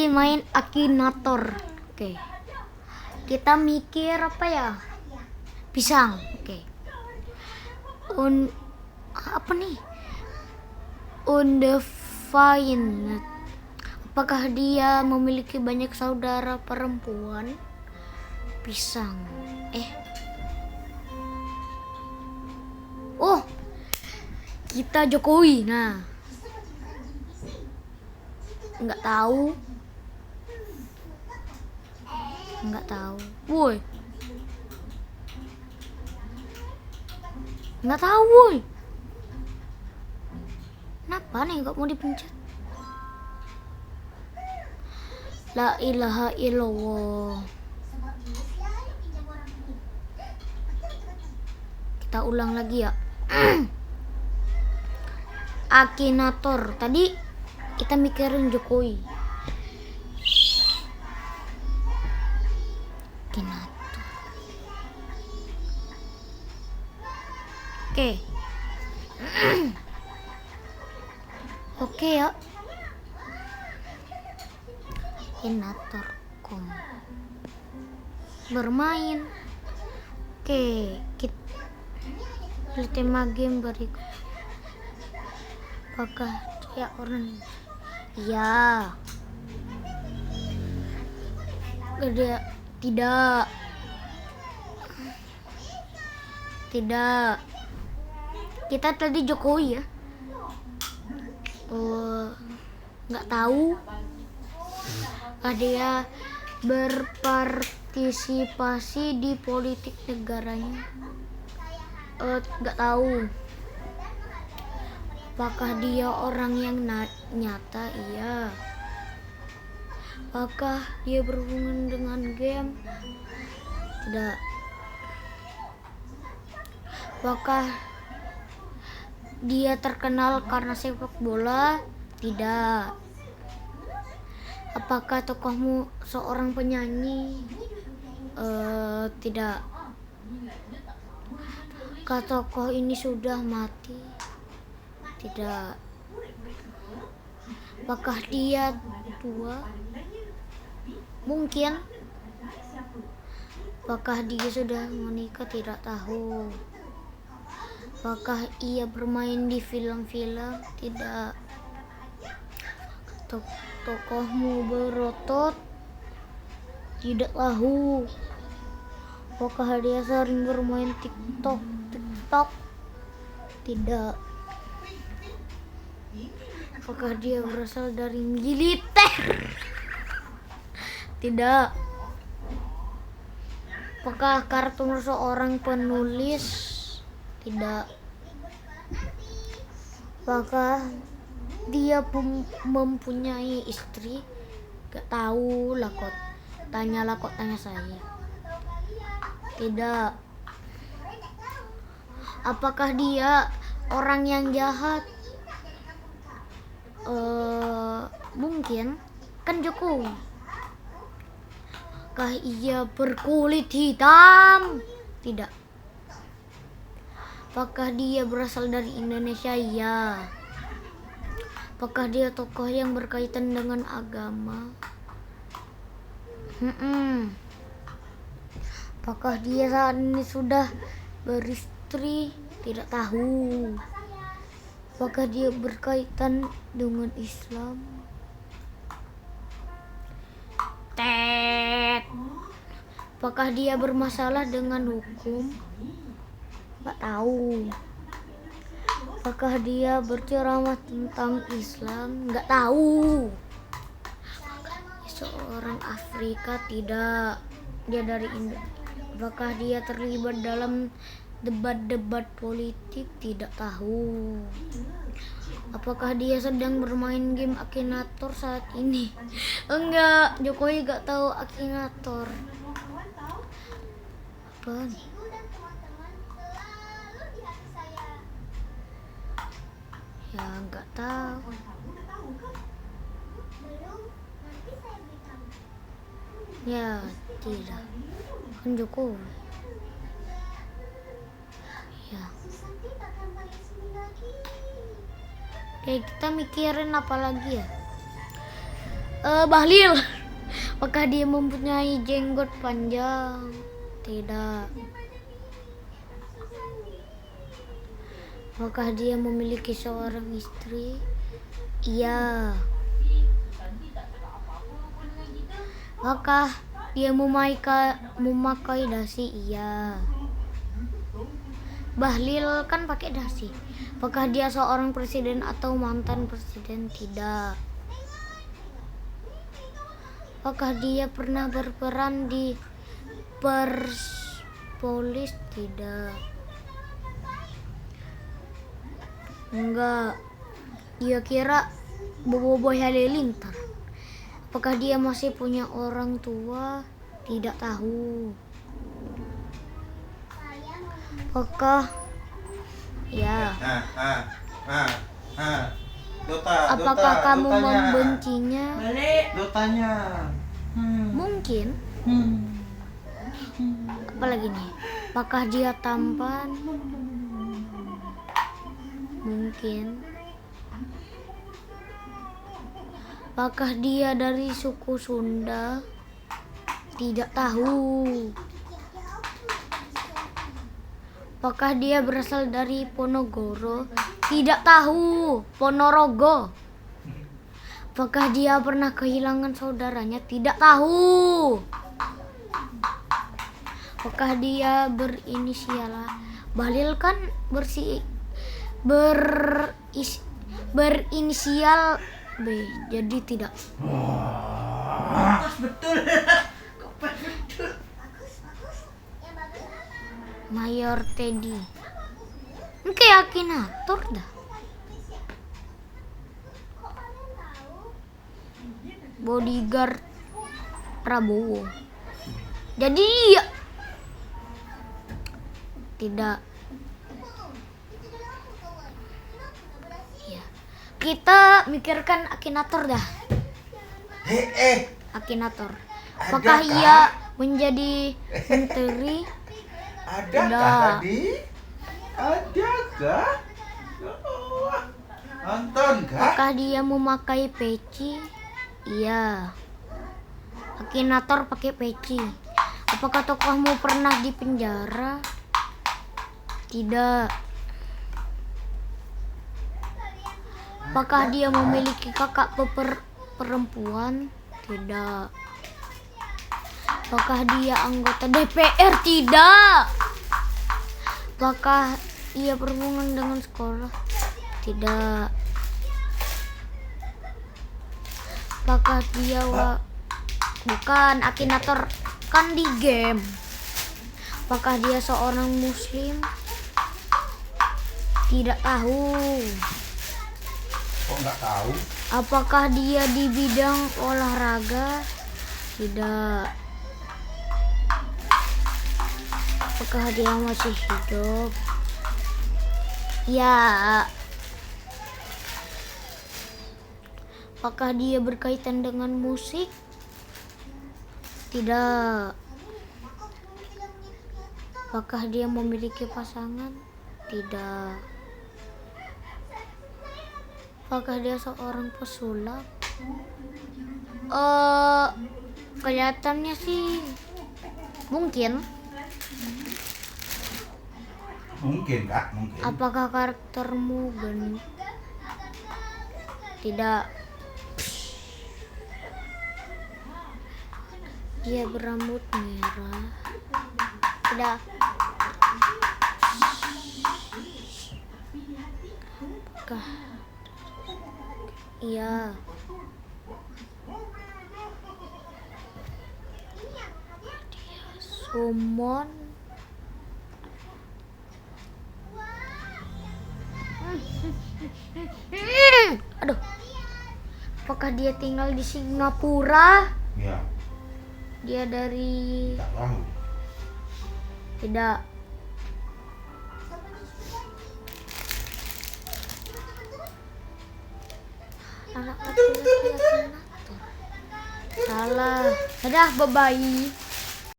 main Akinator. Oke. Kita mikir apa ya? Pisang. Oke. Apa nih? Undefined. Apakah dia memiliki banyak saudara perempuan? Pisang. Oh, kita Jokowi. Nah, nggak tahu. Woi, nggak tahu, woi. Kenapa nih nggak mau dipencet? La ilaha illallah. Kita ulang lagi ya. Akinator. Tadi kita mikirin Jokowi. Akinator. Oke. Oke ya. Akinator.com bermain. Oke, kita lihat tema game berikut. Apakah dia orang? Ya. Tidak. Kita tadi Jokowi ya. Nggak tahu. Dia berpartisipasi di politik negaranya. Nggak tahu. Apakah dia orang yang nyata? Iya. Apakah dia berhubungan dengan game? Tidak. Apakah dia terkenal karena sepak bola? Tidak. Apakah tokohmu seorang penyanyi? Tidak. Apakah tokoh ini sudah mati? Tidak. Apakah dia tua? Mungkin. Apakah dia sudah menikah? Tidak tahu. Apakah ia bermain di film-film? Tidak. Tokohmu berotot? Tidak tahu. Apakah dia sering bermain TikTok? Tidak. Apakah dia berasal dari militer? Tidak. Apakah kartun seorang penulis? Tidak. Apakah dia mempunyai istri? Gak tahu lah kok. Tanya saya. Tidak. Apakah dia orang yang jahat? Mungkin. Kan Jokowi. Apakah ia berkulit hitam? Tidak. Apakah dia berasal dari Indonesia? Ya. Apakah dia tokoh yang berkaitan dengan agama? Apakah dia saat ini sudah beristri? Tidak tahu. Apakah dia berkaitan dengan Islam? Apakah dia bermasalah dengan hukum? Nggak tahu. Apakah dia berceramah tentang Islam? Nggak tahu. Seorang Afrika? Tidak. Dia dari Indonesia. Apakah dia terlibat dalam debat-debat politik? Tidak tahu. Apakah dia sedang bermain game Akinator saat ini? Enggak, Jokowi gak tahu Akinator. Apa nih? Ya nggak tahu. Ya tidak. Kan Jokowi. Ya. Oke, kita mikirin apa lagi ya? Bahlil. Apakah dia mempunyai jenggot panjang? Tidak. Apakah dia memiliki seorang istri? Iya. Apakah dia memakai dasi? Iya. Bahlil kan pakai dasi. Apakah dia seorang presiden atau mantan presiden? Tidak. Apakah dia pernah berperan di Persepolis? Tidak. Enggak. Dia kira Boboiboy Halilintar. Apakah dia masih punya orang tua? Tidak tahu. Apakah ya? Apakah kamu membencinya? Dotanya. Mungkin. Apalagi nih? Apakah dia tampan? Mungkin. Apakah dia dari suku Sunda? Tidak tahu. Apakah dia berasal dari Ponorogo? Tidak tahu. Ponorogo. Apakah dia pernah kehilangan saudaranya? Tidak tahu. Apakah dia berinisial? Bahlil kan berinisial B, jadi tidak. Betul. Mayor Teddy. Ini kayak Akinator dah. Bodyguard Prabowo. Jadi iya. Tidak. Ya. Kita mikirkan Akinator dah. Akinator. Apakah ia menjadi menteri? Adakah tadi? Adakah? Nonton kah? Apakah dia memakai peci? Iya. Akinator pakai peci. Apakah tokohmu pernah di penjara? Tidak. Apakah dia memiliki kakak perempuan? Tidak. Apakah dia anggota DPR? Tidak. Apakah ia berhubungan dengan sekolah? Tidak. Apakah dia bukan Akinator kan di game. Apakah dia seorang muslim? Tidak tahu. Kok nggak tahu? Apakah dia di bidang olahraga? Tidak. Apakah dia masih hidup? Ya. Apakah dia berkaitan dengan musik? Tidak. Apakah dia memiliki pasangan? Tidak. Apakah dia seorang pesulap? Kelihatannya sih mungkin. Mungkin kak, mungkin. Apakah karaktermu Tidak. Dia berambut merah. Tidak. Apakah iya? Dia summon. Aduh. Apakah dia tinggal di Singapura? Ya. Dia dari Tak tahu. Tidak. Anak laki-laki Akinator. Salah. Dadah, bye-bye.